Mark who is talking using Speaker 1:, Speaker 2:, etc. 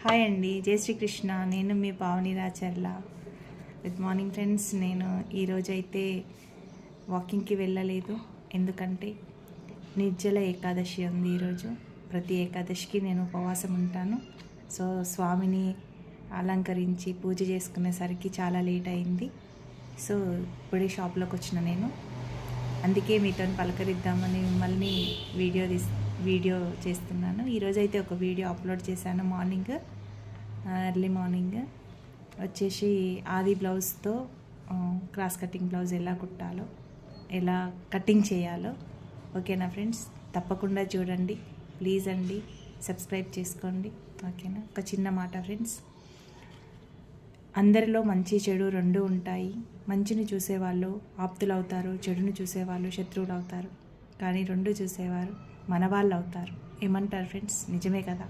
Speaker 1: Hi అండి, జై శ్రీకృష్ణ. నేను మీ Pavani Racharla. Good morning friends. నేను ఈరోజైతే వాకింగ్కి వెళ్ళలేదు, ఎందుకంటే నిర్జల ఏకాదశి ఉంది ఈరోజు. ప్రతి ఏకాదశికి నేను ఉపవాసం ఉంటాను. సో స్వామిని అలంకరించి పూజ చేసుకునేసరికి చాలా లేట్ అయింది. సో ఇప్పుడే షాప్లోకి వచ్చిన నేను, అందుకే మీతో పలకరిద్దామని మిమ్మల్ని వీడియో చేస్తున్నాను. ఈరోజైతే ఒక వీడియో అప్లోడ్ చేశాను మార్నింగ్, ఎర్లీ మార్నింగ్ వచ్చేసి ఆది బ్లౌజ్తో క్రాస్ కటింగ్ బ్లౌజ్ ఎలా కుట్టాలో, ఎలా కటింగ్ చేయాలో. ఓకేనా ఫ్రెండ్స్, తప్పకుండా చూడండి ప్లీజ్ అండి, సబ్స్క్రైబ్ చేసుకోండి. ఓకేనా. ఒక చిన్న మాట ఫ్రెండ్స్, అందరిలో మంచి చెడు రెండు ఉంటాయి. మంచిని చూసేవాళ్ళు ఆప్తులు అవుతారు, చెడుని చూసేవాళ్ళు శత్రువులు అవుతారు. కానీ రెండు చూసేవారు మన వాళ్ళు అవుతారు. ఏమంటారు ఫ్రెండ్స్? నిజమే కదా.